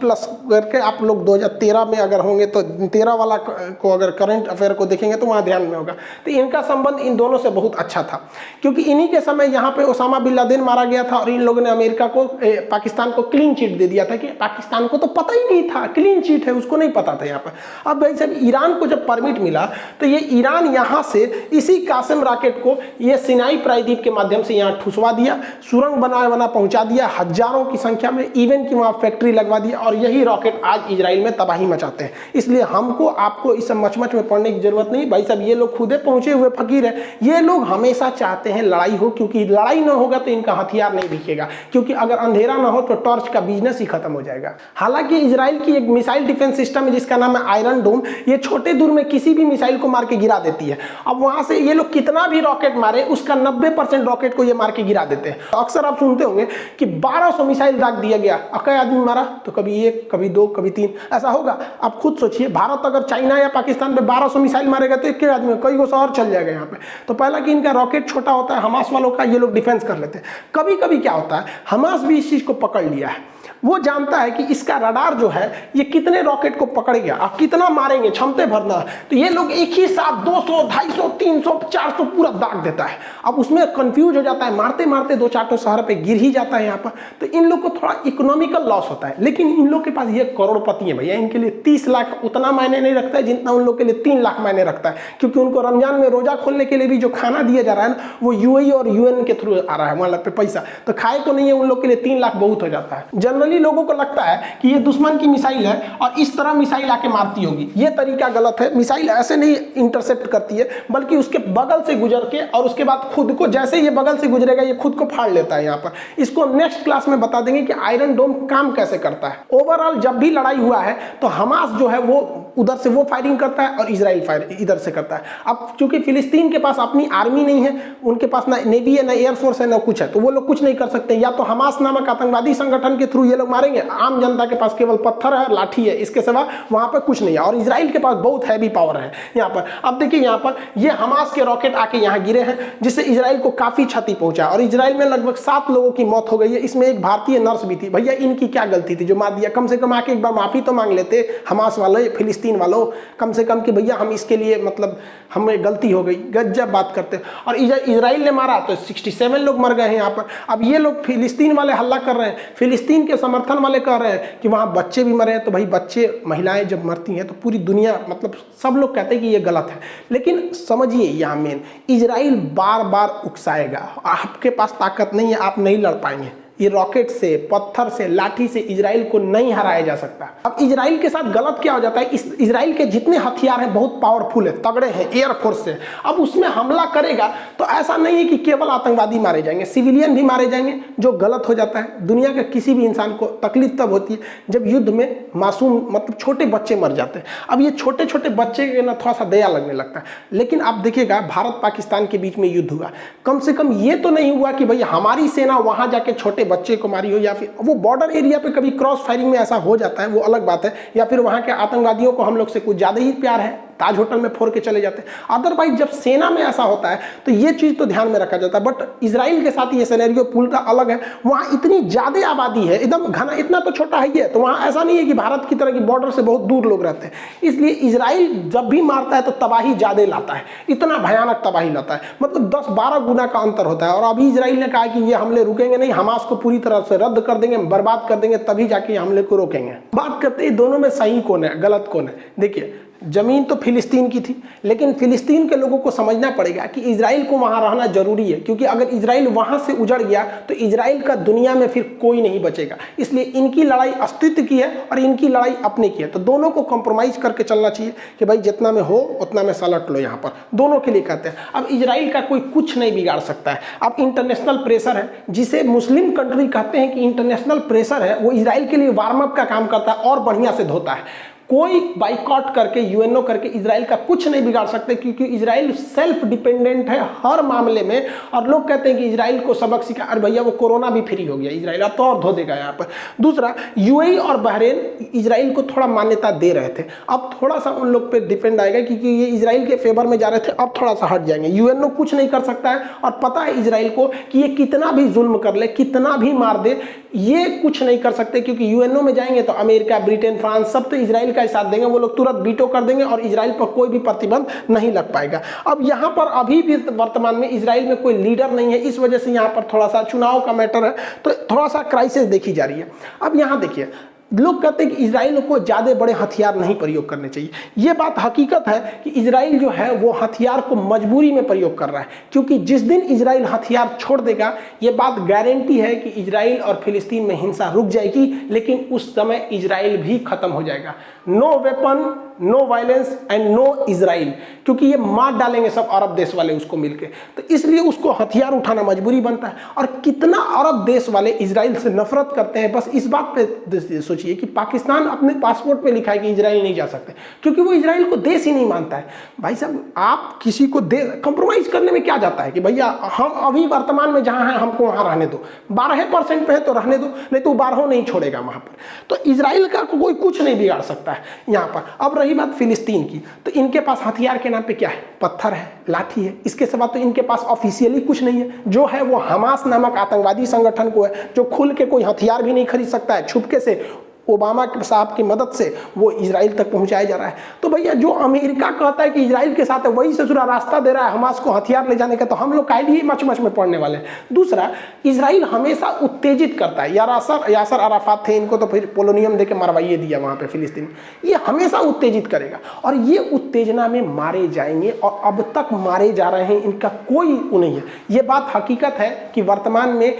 [SPEAKER 1] करके आप लोग 2013 में अगर होंगे तो 13 वाला को अगर करंट अफेयर को देखेंगे तो वहाँ ध्यान में होगा। तो इनका संबंध इन दोनों से बहुत अच्छा था, क्योंकि इन्हीं के समय यहाँ पे ओसामा बिन लादेन मारा गया था, और इन लोगों ने अमेरिका को पाकिस्तान को क्लीन चिट दे दिया था, कि पाकिस्तान को तो पता ही नहीं था क्लीन चिट है, उसको नहीं पता था यहाँ पर। अब भाई साहब ईरान को जब परमिट मिला तो ये ईरान यहाँ से इसी कासिम रॉकेट को ये सिनाई प्रायद्वीप के माध्यम से यहाँ ठुसवा दिया, सुरंग बना पहुंचा दिया हजारों की संख्या में, इवन की वहाँ फैक्ट्री लगवा दिया, और यही रॉकेट आज इजराइल में तबाही मचाते हैं। इसलिए हमको आपको इस मचमच में पड़ने की जरूरत नहीं भाई साहब, ये लोग खुदे पहुंचे हुए फकीर है। ये लोग हमेशा चाहते हैं लड़ाई हो, क्योंकि लड़ाई ना होगा तो इनका हथियार नहीं दिखेगा, क्योंकि अगर अंधेरा ना हो तो टॉर्च का बिजनेस ही खत्म हो जाएगा। हालांकि इजराइल की एक मिसाइल डिफेंस सिस्टम है जिसका नाम है आयरन डोम, ये छोटे दूर में किसी भी मिसाइल को मार के गिरा देती है। अब वहां से ये लोग कितना भी रॉकेट मारे, उसका 90% रॉकेट को ये मार के गिरा देते हैं। अक्सर आप सुनते होंगे कि 1200 मिसाइल दाग दिया गया, कई आदमी मारा, तो कभी 1 कभी 2 कभी 3 ऐसा होगा। आप खुद सोचिए, भारत अगर चाइना या पाकिस्तान पे 1200 मिसाइल मारेगा तो एक आदमी कई गो शहर चल जाएगा यहाँ पे। तो पहला कि इनका रॉकेट छोटा होता है, हमास वालों का ये लोग डिफेंस कर लेते हैं। कभी कभी क्या होता है, हमास भी इस चीज को पकड़ लिया है, वो जानता है कि इसका रडार जो है ये कितने रॉकेट को पकड़ गया, आप कितना मारेंगे, क्षमता भरना। तो ये लोग एक ही साथ 200 250 300 400 पूरा दाग देता है। अब उसमें कंफ्यूज हो जाता है, मारते मारते 2-4 शहर पे गिर ही जाता है यहाँ पर। तो इन लोग को थोड़ा इकोनॉमिकल लॉस होता है, लेकिन इन लोग के पास ये करोड़पति है भैया, इनके लिए 30 लाख उतना मायने नहीं रखता है जितना उन लोग के लिए 3 लाख मायने रखता है, क्योंकि उनको रमजान में रोजा खोलने के लिए भी जो खाना दिया जा रहा है ना, वो यूएई और यूएन के थ्रू आ रहा है वहां पे पैसा, तो खाए को नहीं है उन लोग के लिए 3 लाख बहुत हो जाता है। जनरली लोगों को लगता है कि ये दुश्मन की मिसाइल है और इस तरह मिसाइल आके मारती होगी, ये तरीका गलत है। मिसाइल ऐसे नहीं इंटरसेप्ट करती है, बल्कि उसके बगल से गुजर के और उसके बाद खुद को, जैसे ये बगल से गुजरेगा ये खुद को फाड़ लेता है। यहाँ पर इसको नेक्स्ट क्लास में बता देंगे कि आयरन डोम काम कैसे करता है। ओवरऑल जब भी लड़ाई हुआ है तो हमास जो है वो उधर से वो फायरिंग करता है और इजराइल फायर इधर से करता है। अब चूंकि फिलिस्तीन के पास अपनी आर्मी नहीं है, उनके पास ना नेवी है, ना एयरफोर्स है, ना कुछ है, तो वो लोग कुछ नहीं कर सकते। या तो हमास नामक आतंकवादी संगठन के थ्रू ये लोग मारेंगे, आम जनता के पास केवल पत्थर है, लाठी है, इसके सिवा वहां पर कुछ नहीं है। और इजराइल के पास बहुत हैवी पावर है यहाँ पर। अब देखिए यहाँ पर ये हमास के रॉकेट आके यहाँ गिरे हैं, जिससे इजराइल को काफी क्षति पहुंचा और इजराइल में लगभग 7 लोगों की मौत हो गई है। इसमें एक भारतीय नर्स भी थी। भैया इनकी क्या गलती थी जो मार दिया? कम से कम आके एक बार माफी तो मांग लेते हमास वाले, फिलिस्तीन वालों, कम से कम कि भैया हम इसके लिए मतलब हमें गलती हो गई। गजब बात करते। और इजराइल ने मारा तो 67 लोग मर गए हैं यहाँ पर। अब ये लोग फिलिस्तीन वाले हल्ला कर रहे हैं, फिलिस्तीन के समर्थन वाले कह रहे हैं कि वहाँ बच्चे भी मरे हैं। तो भाई बच्चे, महिलाएं जब मरती हैं तो पूरी दुनिया, मतलब सब लोग कहते हैं कि ये गलत है। लेकिन समझिए यहाँ मेन, इजराइल बार बार उकसाएगा, आपके पास ताकत नहीं है, आप नहीं लड़ पाएंगे। ये रॉकेट से, पत्थर से, लाठी से इजराइल को नहीं हराया जा सकता। अब इजराइल के साथ गलत क्या हो जाता है, इस इजराइल के जितने हथियार हैं बहुत पावरफुल है, तगड़े हैं, एयरफोर्स से। अब उसमें हमला करेगा तो ऐसा नहीं है कि केवल आतंकवादी मारे जाएंगे, सिविलियन भी मारे जाएंगे, जो गलत हो जाता है। दुनिया के किसी भी इंसान को तकलीफ तब होती है जब युद्ध में मासूम, मतलब छोटे बच्चे मर जाते हैं। अब ये छोटे छोटे बच्चे के ना थोड़ा सा दया लगने लगता है। लेकिन आप देखिएगा, भारत पाकिस्तान के बीच में युद्ध हुआ, कम से कम ये तो नहीं हुआ कि भाई हमारी सेना वहां जाके छोटे बच्चे को मारी हो, या फिर वो बॉर्डर एरिया पे कभी क्रॉस फायरिंग में ऐसा हो जाता है, वो अलग बात है। या फिर वहां के आतंकवादियों को हम लोग से कुछ ज्यादा ही प्यार है, ताज होटल में फोड़ के चले जाते हैं। अदरवाइज जब सेना में ऐसा होता है तो ये चीज तो ध्यान में रखा जाता है। बट इजराइल के साथ ये सिनेरियो पूरा अलग है। वहां इतनी ज्यादा आबादी है, एकदम घना, इतना तो छोटा है ही है, तो वहां ऐसा नहीं है कि भारत की तरह की बॉर्डर से बहुत दूर लोग रहते हैं। इसलिए इजराइल जब भी मारता है तो तबाही ज्यादा लाता है, इतना भयानक तबाही लाता है, मतलब 10-12 गुना का अंतर होता है। और अभी इजराइल ने कहा कि ये हमले रुकेंगे नहीं, हमास को पूरी तरह से रद्द कर देंगे, बर्बाद कर देंगे, तभी जाके हमले को रोकेंगे। बात करते हैं दोनों में सही कौन है, गलत कौन है। देखिए, जमीन तो फिलिस्तीन की थी, लेकिन फिलिस्तीन के लोगों को समझना पड़ेगा कि इजराइल को वहां रहना जरूरी है, क्योंकि अगर इजराइल वहां से उजड़ गया तो इजराइल का दुनिया में फिर कोई नहीं बचेगा। इसलिए इनकी लड़ाई अस्तित्व की है और इनकी लड़ाई अपने की है। तो दोनों को कॉम्प्रोमाइज करके चलना चाहिए कि भाई जितना में हो उतना में सलट लो। यहाँ पर दोनों के लिए कहते हैं। अब इजराइल का कोई कुछ नहीं बिगाड़ सकता है। अब इंटरनेशनल प्रेशर है, जिसे मुस्लिम कंट्री कहते हैं कि इंटरनेशनल प्रेशर है, वो इजराइल के लिए वार्म अप का काम करता है और बढ़िया से धोता है। कोई बाइकआउट करके, यूएनओ करके इजराइल का कुछ नहीं बिगाड़ सकते, क्योंकि इजराइल सेल्फ डिपेंडेंट है हर मामले में। और लोग कहते हैं कि इजराइल को सबक सिखा, अरे भैया वो कोरोना भी फ्री हो गया, इजराइल अब तो और धो देगा यहाँ पर। दूसरा, यूएई और बहरीन इजराइल को थोड़ा मान्यता दे रहे थे, अब थोड़ा सा उन लोग पे डिपेंड आएगा, क्योंकि ये इजराइल के फेवर में जा रहे थे, अब थोड़ा सा हट जाएंगे। यूएनओ कुछ नहीं कर सकता है, और पता है इजराइल को कि ये कितना भी जुल्म कर ले, कितना भी मार दे, ये कुछ नहीं कर सकते, क्योंकि यूएनओ में जाएंगे तो अमेरिका, ब्रिटेन, फ्रांस सब तो इजराइल का साथ देंगे। वो लोग तुरंत वीटो कर देंगे और इजराइल पर कोई भी प्रतिबंध नहीं लग पाएगा। अब यहाँ पर अभी भी वर्तमान में इजराइल में कोई लीडर नहीं है, इस वजह से यहाँ पर थोड़ा सा चुनाव का मैटर है, तो थोड़ा सा क्राइसिस देखी जा रही है। अब यहाँ देखिए, लोग कहते हैं कि इजराइल को ज़्यादा बड़े हथियार नहीं प्रयोग करने चाहिए। ये बात हकीकत है कि इजराइल जो है वो हथियार को मजबूरी में प्रयोग कर रहा है, क्योंकि जिस दिन इजराइल हथियार छोड़ देगा, ये बात गारंटी है कि इजराइल और फिलिस्तीन में हिंसा रुक जाएगी, लेकिन उस समय इजराइल भी खत्म हो जाएगा। No weapon, no violence and no Israel, क्योंकि ये मार डालेंगे सब अरब देश वाले उसको मिलके। तो इसलिए उसको हथियार उठाना मजबूरी बनता है। और कितना अरब देश वाले इजराइल से नफरत करते हैं, बस इस बात पे सोचिए कि पाकिस्तान अपने पासपोर्ट पे लिखा है कि इजराइल नहीं जा सकते, क्योंकि वो इजराइल को देश ही नहीं मानता है। भाई साहब, आप किसी को कंप्रोमाइज करने में क्या जाता है कि भैया हम अभी वर्तमान में जहां हैं हमको वहां रहने दो, 12% पे है तो रहने दो, नहीं तो 12 नहीं छोड़ेगा वहां पर। तो इजराइल का कोई कुछ नहीं बिगाड़ सकता है यहाँ पर। अब रही बात फिलिस्तीन की, तो इनके पास हथियार के नाम पे क्या है? पत्थर है, लाठी है, इसके सिवा तो इनके पास ऑफिशियली कुछ नहीं है। जो है वो हमास नामक आतंकवादी संगठन को है, जो खुल के कोई हथियार भी नहीं खरीद सकता है, छुपके से ओबामा साहब की मदद से वो इजराइल तक पहुंचाया जा रहा है। तो भैया जो अमेरिका कहता है कि इजराइल के साथ है, वही से पूरा रास्ता दे रहा है हमास को हथियार ले जाने का, तो हम लोग काहे लिए मच मच में पड़ने वाले हैं। दूसरा, इजराइल हमेशा उत्तेजित करता है। यासर अराफात थे, इनको तो फिर पोलोनियम देके मरवाइए दिया वहाँ पे फिलिस्तीन। ये हमेशा उत्तेजित करेगा और ये उत्तेजना में मारे जाएंगे और अब तक मारे जा रहे हैं, इनका कोई वो नहीं है। ये बात हकीकत है कि वर्तमान में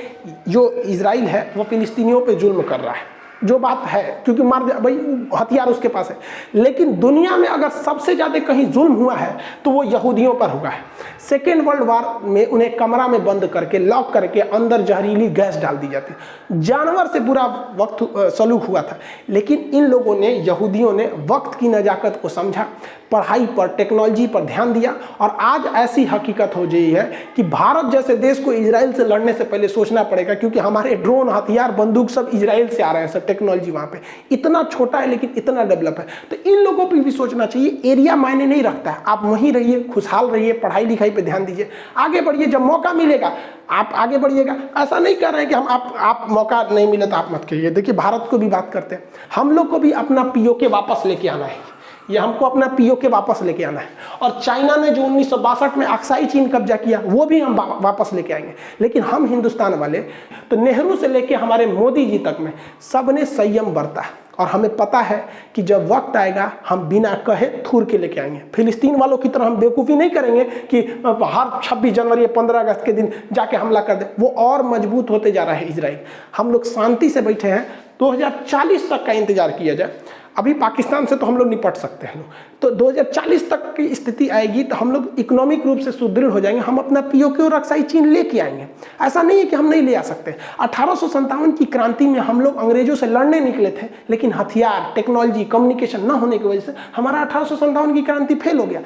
[SPEAKER 1] जो इजराइल है वो फिलिस्तीनियों पे जुल्म कर रहा है, जो बात है, क्योंकि मार भाई हथियार उसके पास है। लेकिन दुनिया में अगर सबसे ज़्यादा कहीं जुल्म हुआ है तो वो यहूदियों पर हुआ है। सेकेंड वर्ल्ड वार में उन्हें कमरा में बंद करके लॉक करके अंदर जहरीली गैस डाल दी जाती, जानवर से बुरा वक्त सलूक हुआ था। लेकिन इन लोगों ने, यहूदियों ने वक्त की नजाकत को समझा, पढ़ाई पर, टेक्नोलॉजी पर ध्यान दिया और आज ऐसी हकीकत हो गई है कि भारत जैसे देश को इजराइल से लड़ने से पहले सोचना पड़ेगा, क्योंकि हमारे ड्रोन, हथियार, बंदूक सब इजराइल से आ रहे हैं। सब टेक्नोलॉजी वहाँ पे इतना छोटा है लेकिन इतना डेवलप है। तो इन लोगों पर भी सोचना चाहिए, एरिया मायने नहीं रखता है। आप वहीं रहिए, खुशहाल रहिए, पढ़ाई लिखाई पे ध्यान दीजिए, आगे बढ़िए। जब मौका मिलेगा आप आगे बढ़िएगा। ऐसा नहीं कर रहे हैं कि हम आप मौका नहीं मिले तो आप मत कहिए। देखिए, भारत को भी बात करते हैं, हम लोग को भी अपना पीओके वापस लेके आना है। ये हमको अपना पीओके वापस लेके आना है। और चाइना ने जो 1962 में अक्साई चीन कब्जा किया, वो भी हम वापस लेके आएंगे। लेकिन हम हिंदुस्तान वाले, तो नेहरू से लेके हमारे मोदी जी तक में सब ने संयम बरता है और हमें पता है कि जब वक्त आएगा हम बिना कहे थूर के लेके आएंगे। फिलिस्तीन वालों की तरह हम बेवकूफ़ी नहीं करेंगे कि हर 26 जनवरी 15 अगस्त के दिन जाके हमला कर दे। वो और मजबूत होते जा रहा है इजराइल। हम लोग शांति से बैठे हैं, 2040 तक का इंतजार किया जाए। अभी पाकिस्तान से तो हम लोग निपट सकते हैं, तो 2040 तक की स्थिति आएगी तो हम लोग इकोनॉमिक रूप से सुदृढ़ हो जाएंगे। हम अपना पीओके और अक्साई चीन लेके आएंगे। ऐसा नहीं है कि हम नहीं ले आ सकते। 1857 की क्रांति में हम लोग अंग्रेजों से लड़ने निकले थे, लेकिन हथियार, टेक्नोलॉजी, कम्युनिकेशन ना होने की वजह से हमारा 1857 की क्रांति फेल हो गया।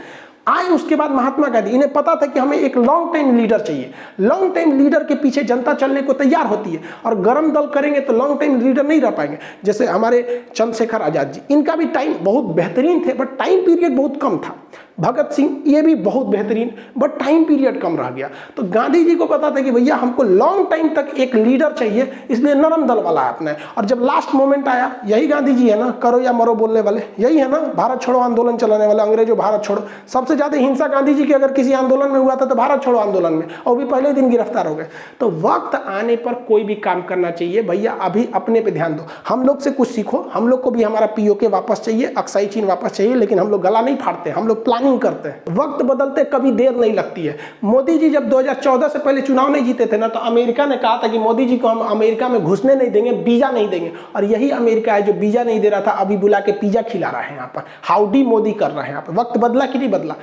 [SPEAKER 1] आए उसके बाद महात्मा गांधी, इन्हें पता था कि हमें एक लॉन्ग टाइम लीडर चाहिए। लॉन्ग टाइम लीडर के पीछे जनता चलने को तैयार होती है, और गरम दल करेंगे तो लॉन्ग टाइम लीडर नहीं रह पाएंगे। जैसे हमारे चंद्रशेखर आजाद जी, इनका भी टाइम बहुत बेहतरीन थे, बट टाइम पीरियड बहुत कम था। भगत सिंह, ये भी बहुत बेहतरीन, बट टाइम पीरियड कम रह गया। तो गांधी जी को पता था कि भैया हमको लॉन्ग टाइम तक एक लीडर चाहिए, इसलिए नरम दल वाला अपना है। और जब लास्ट मोमेंट आया, यही गांधी जी है ना, करो या मरो बोलने वाले, यही है ना, भारत छोड़ो आंदोलन चलाने वाले, अंग्रेजों भारत छोड़ो। सबसे ज्यादा हिंसा गांधी जी की अगर किसी आंदोलन में हुआ था तो भारत छोड़ो आंदोलन में, और भी पहले दिन गिरफ्तार हो गए। तो वक्त आने पर कोई भी काम करना चाहिए भैया, अभी अपने पे ध्यान दो। हम लोग से कुछ सीखो, हम लोग को भी हमारा पीओके वापस चाहिए, अक्साई चीन वापस चाहिए, लेकिन हम लोग गला नहीं फाड़ते, हम लोग प्लानिंग करते हैं। वक्त बदलते कभी देर नहीं लगती है। मोदी जी जब 2014 से पहले चुनाव नहीं जीते थे ना, तो अमेरिका ने कहा था कि मोदी जी को हम अमेरिका में घुसने नहीं देंगे, वीजा नहीं देंगे। और यही अमेरिका है जो वीजा नहीं दे रहा था, अभी बुला के पिज्जा खिला रहा है यहाँ पर, हाउडी मोदी कर रहे हैं यहाँ पर। वक्त बदला कि नहीं बदला?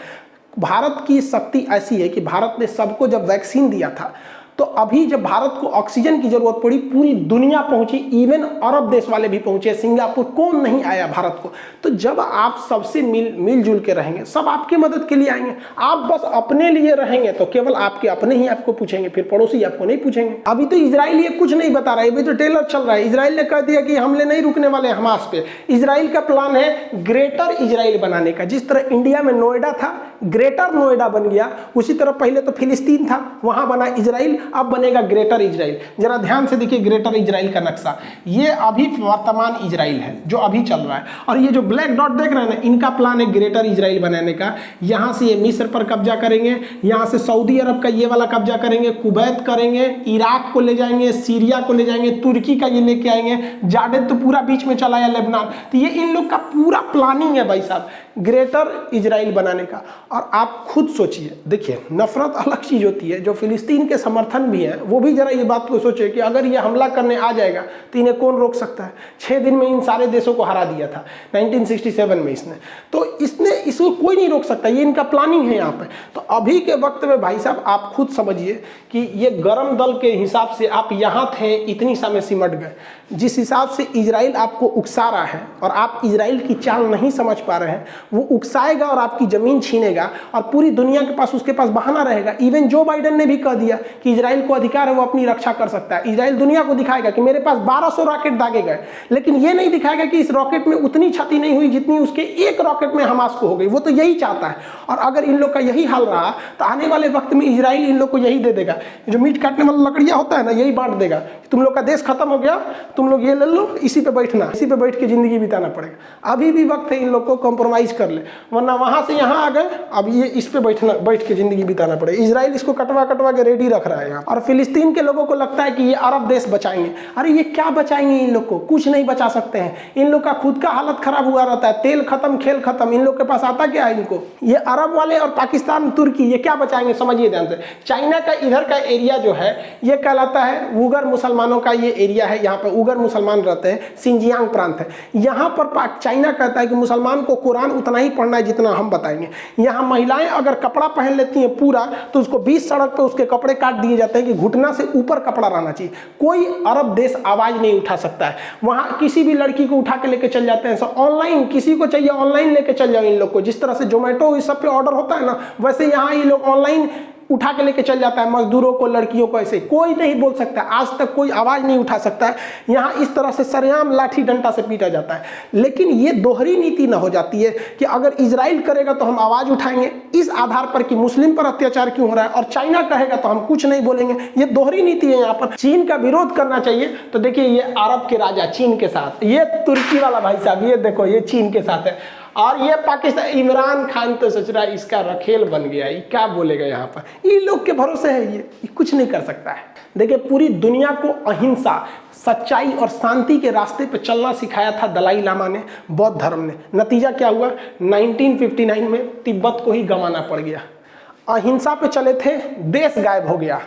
[SPEAKER 1] भारत की शक्ति ऐसी है कि भारत ने सबको जब वैक्सीन दिया था, तो अभी जब भारत को ऑक्सीजन की जरूरत पड़ी, पूरी दुनिया पहुंची, इवन अरब देश वाले भी पहुंचे, सिंगापुर, कौन नहीं आया भारत को। तो जब आप सबसे मिलजुल के रहेंगे, सब आपकी मदद के लिए आएंगे। आप बस अपने लिए रहेंगे तो केवल आपके अपने ही आपको पूछेंगे, फिर पड़ोसी आपको नहीं पूछेंगे। अभी तो इजराइल ये कुछ नहीं बता रहा है, अभी तो ट्रेलर चल रहा है। इजराइल ने कह दिया कि हमले नहीं रुकने वाले हमास पे। इजराइल का प्लान है ग्रेटर इजराइल बनाने का। जिस तरह इंडिया में नोएडा था, ग्रेटर नोएडा बन गया, उसी तरह पहले तो फिलिस्तीन था, वहां बना इजराइल, अब बनेगा ग्रेटर इजराइल। जरा ध्यान से देखिए ग्रेटर इजराइल का नक्शा, ये अभी वर्तमान इजराइल है जो अभी चल रहा है। और ये जो ब्लैक डॉट देख रहे हैं ना, इनका प्लान है ग्रेटर इजराइल बनाने का। यहां से ये मिस्र पर कब्जा करेंगे, यहां से सऊदी अरब का ये वाला कब्जा करेंगे, कुवैत करेंगे, इराक को ले जाएंगे, सीरिया को ले जाएंगे, तुर्की का ये लेके आएंगे, जार्डन तो पूरा बीच में चला है, लेबनान। तो ये इन लोग का पूरा प्लानिंग है भाई साहब, ग्रेटर इजराइल बनाने का। और आप खुद सोचिए, देखिए नफरत अलग चीज होती है, जो फिलिस्तीन के समर्थन भी है वो भी जरा ये बात को सोचे कि अगर ये हमला करने आ जाएगा तो इन्हें कौन रोक सकता है। 6 दिन में इन सारे देशों को हरा दिया था 1967 में इसने, तो इसको कोई नहीं रोक सकता, ये इनका प्लानिंग है यहाँ पे। तो अभी के वक्त में भाई साहब आप खुद समझिए कि ये गरम दल के हिसाब से आप यहाँ थे, इतनी समय सिमट गए। जिस हिसाब से इजराइल आपको उकसा रहा है और आप इजराइल की चाल नहीं समझ पा रहे हैं, वो उकसाएगा और आपकी ज़मीन छीनेगा और पूरी दुनिया के पास उसके पास बहाना रहेगा। इवन जो बाइडेन ने भी कह दिया कि इजराइल को अधिकार है, वो अपनी रक्षा कर सकता है। इजराइल दुनिया को दिखाएगा कि मेरे पास 1200 रॉकेट दागे गए, लेकिन ये नहीं दिखाएगा कि इस रॉकेट में उतनी क्षति नहीं हुई जितनी उसके एक रॉकेट में हमास को हो गई। वो तो यही चाहता है। और अगर इन लोग का यही हाल रहा तो आने वाले वक्त में इजराइल इन लोग को यही दे देगा, जो मीट काटने वाला लकड़ियाँ होता है ना, यही बांट देगा। तुम लोग का देश खत्म हो गया, तुम लोग ये ले लो, इसी पे बैठना, इसी पे बैठ के जिंदगी बिताना पड़ेगा। अभी भी वक्त है इन लोग को कॉम्प्रोमाइज कर ले, वरना वहां से यहाँ आ गए, अब ये इस पे बैठ के जिंदगी बिताना पड़ेगा। इजराइल इसको कटवा के रेडी रख रहा है यहाँ। और फिलिस्तीन के लोगों को लगता है कि ये अरब देश बचाएंगे। अरे ये क्या बचाएंगे? इन लोग को कुछ नहीं बचा सकते हैं। इन लोग का खुद का हालत खराब हुआ रहता है, तेल खत्म, खेल खत्म। इन लोग के पास आता क्या है इनको? ये अरब वाले और पाकिस्तान, तुर्की, ये क्या बचाएंगे? समझिए ध्यान से। चाइना का इधर का एरिया जो है ये कहलाता है उगर मुसलमानों का ये एरिया है। यहाँ पर उगर मुसलमान रहते हैं, सिंजियांग प्रांत है। यहाँ पर चाइना कहता है कि मुसलमान को कुरान उतना ही पढ़ना है जितना हम बताएंगे। यहाँ महिलाएं अगर कपड़ा पहन लेती हैं पूरा, तो उसको 20 सड़क पे उसके कपड़े काट दिए जाते हैं कि घुटना से ऊपर कपड़ा रहना चाहिए। कोई अरब देश आवाज नहीं उठा सकता है। वहाँ किसी भी लड़की को उठा के लेके चल जाते हैं। ऑनलाइन किसी को चाहिए ऑनलाइन लेके चल जाओ इन लोग को। जिस तरह से जोमेटो इस सब पे ऑर्डर होता है ना, वैसे यहाँ ये लोग ऑनलाइन उठा के लेके चल जाता है मजदूरों को, लड़कियों को। ऐसे कोई नहीं बोल सकता, आज तक कोई आवाज नहीं उठा सकता है। यहाँ इस तरह से सरेआम लाठी डंडा से पीटा जाता है। लेकिन ये दोहरी नीति ना हो जाती है कि अगर इजराइल करेगा तो हम आवाज उठाएंगे इस आधार पर कि मुस्लिम पर अत्याचार क्यों हो रहा है, और चाइना कहेगा तो हम कुछ नहीं बोलेंगे। ये दोहरी नीति है। यहाँ पर चीन का विरोध करना चाहिए तो देखिए ये अरब के राजा चीन के साथ, ये तुर्की वाला भाई साहब, ये देखो ये चीन के साथ है। और ये पाकिस्तान, इमरान खान तो सोच रहा है इसका रखेल बन गया, ये क्या बोलेगा यहाँ पर? ये लोग के भरोसे है, ये कुछ नहीं कर सकता है। देखिए पूरी दुनिया को अहिंसा, सच्चाई और शांति के रास्ते पे चलना सिखाया था दलाई लामा ने, बौद्ध धर्म ने। नतीजा क्या हुआ? 1959 में तिब्बत को ही गंवाना पड़ गया। अहिंसा पे चले थे, देश गायब हो गया।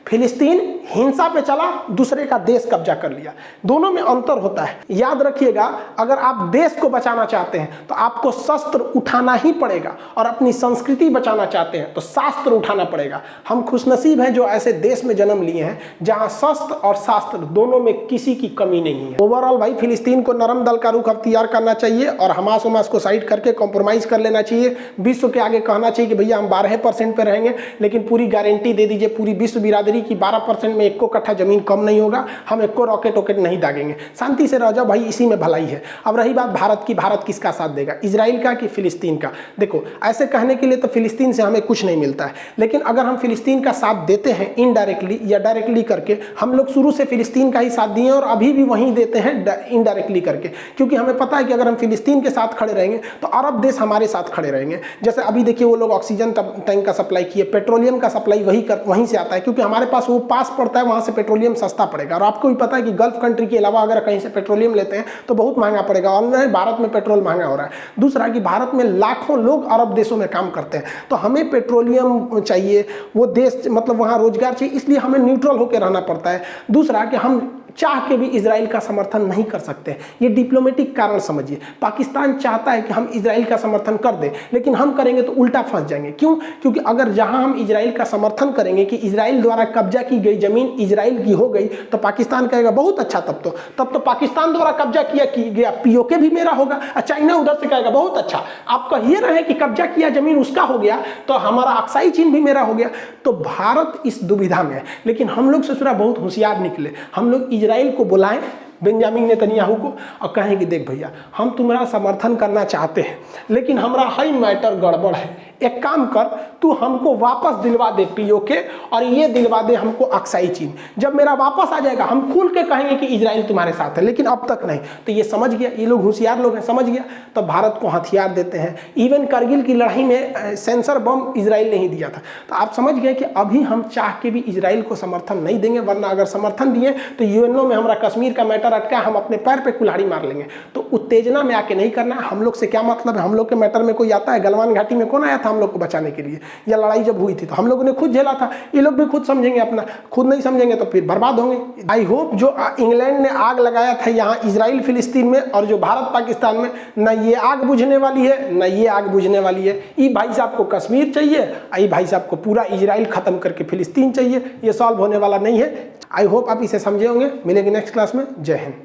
[SPEAKER 1] फिलिस्तीन हिंसा पे चला, दूसरे का देश कब्जा कर लिया। दोनों में अंतर होता है, याद रखिएगा। अगर आप देश को बचाना चाहते हैं तो आपको शस्त्र उठाना ही पड़ेगा, और अपनी संस्कृति बचाना चाहते हैं तो शास्त्र उठाना पड़ेगा। हम खुशनसीब हैं जो ऐसे देश में जन्म लिए हैं जहां शस्त्र और शास्त्र दोनों में किसी की कमी नहीं है। ओवरऑल भाई फिलिस्तीन को नरम दल का रुख अख्तियार करना चाहिए और हमास उमास को साइड करके कॉम्प्रोमाइज कर लेना चाहिए। विश्व के आगे कहना चाहिए कि भैया हम 12% पे रहेंगे, लेकिन पूरी गारंटी दे दीजिए पूरी विश्व बिरादरी की 12% में 1 कट्ठा जमीन कम नहीं होगा, हम 1 रॉकेट वॉकेट नहीं दागेंगे। शांति से रह जाओ भाई, इसी में भलाई है। अब रही बात भारत की, भारत किसका साथ देगा, इजराइल का कि फिलिस्तीन का? देखो ऐसे कहने के लिए तो फिलिस्तीन से हमें कुछ नहीं मिलता है, लेकिन अगर हम फिलिस्तीन का साथ देते हैं इनडायरेक्टली या डायरेक्टली करके, हम लोग शुरू से फिलिस्तीन का ही साथ दिए और अभी भी वहीं देते हैं इनडायरेक्टली करके, क्योंकि हमें पता है कि अगर हम फिलिस्तीन के साथ खड़े रहेंगे तो अरब देश हमारे साथ खड़े रहेंगे। जैसे अभी देखिए वो लोग ऑक्सीजन टैंक का सप्लाई किए, पेट्रोलियम का सप्लाई वहीं से आता है, क्योंकि हमारे पास वो पास पड़ता है, वहां से पेट्रोलियम सस्ता पड़ेगा। और आपको भी पता है कि गल्फ कंट्री के अलावा अगर कहीं से पेट्रोलियम लेते हैं तो बहुत महंगा पड़ेगा, और भारत में पेट्रोल महंगा हो रहा है। दूसरा कि भारत में लाखों लोग अरब देशों में काम करते हैं, तो हमें पेट्रोलियम चाहिए, वो देश मतलब वहां रोजगार चाहिए, इसलिए हमें न्यूट्रल होकर रहना पड़ता है। दूसरा कि हम चाह के भी इजराइल का समर्थन नहीं कर सकते, ये डिप्लोमेटिक कारण समझिए। पाकिस्तान चाहता है कि हम इजराइल का समर्थन कर दें, लेकिन हम करेंगे तो उल्टा फंस जाएंगे। क्यों? क्योंकि अगर जहां हम इजराइल का समर्थन करेंगे कि इजराइल द्वारा कब्जा की गई जमीन इजराइल की हो गई, तो पाकिस्तान कहेगा बहुत अच्छा, तब तो पाकिस्तान द्वारा कब्जा किया गया पीओके भी मेरा होगा। और चाइना उधर से कहेगा बहुत अच्छा, आप कहिए रहे कि कब्जा किया जमीन उसका हो गया, तो हमारा अक्साई चीन भी मेरा हो गया। तो भारत इस दुविधा में है, लेकिन हम लोग ससुरा बहुत होशियार निकले। हम लोग इजराइल को बुलाएं, बेंजामिन नेतन्याहू को, और कहें कि देख भैया हम तुम्हारा समर्थन करना चाहते हैं, लेकिन हमारा हाई मैटर गड़बड़ है, एक काम कर, तू हमको वापस दिलवा दे पीओके, और ये दिलवा दे हमको अक्साई चीन। जब मेरा वापस आ जाएगा हम खुल के कहेंगे कि इजराइल तुम्हारे साथ है, लेकिन अब तक नहीं। तो ये समझ गया, ये लोग होशियार लोग हैं, समझ गया। तो भारत को हथियार देते हैं। इवन करगिल की लड़ाई में सेंसर बम इजराइल ने ही दिया था। तो आप समझ गए कि अभी हम चाह के भी इजराइल को समर्थन नहीं देंगे, वरना अगर समर्थन दिए तो यूएनओ में हमारा कश्मीर का मैटर अटका, हम अपने पैर पे कुल्हाड़ी मार लेंगे। तो उत्तेजना में आके नहीं करना है। हम लोग से क्या मतलब है? हम लोग के मैटर में कोई आता है? गलवान घाटी में कौन आया था हम लोग को बचाने के लिए? या लड़ाई जब हुई थी तो हम लोगों ने खुद झेला था, ये लोग भी खुद समझेंगे अपना। खुद नहीं समझेंगे तो फिर बर्बाद होंगे। आई होप जो इंग्लैंड ने आग लगाया था यहाँ इजराइल फिलिस्तीन में, और जो भारत पाकिस्तान में, न ये आग बुझने वाली है न ये आग बुझने वाली है। ई भाई साहब को कश्मीर चाहिए, आई भाई साहब को पूरा इजराइल खत्म करके फिलिस्तीन चाहिए। ये सॉल्व होने वाला नहीं है। आई होप आप इसे समझे होंगे। मिलेंगे नेक्स्ट क्लास में। जय हिंद।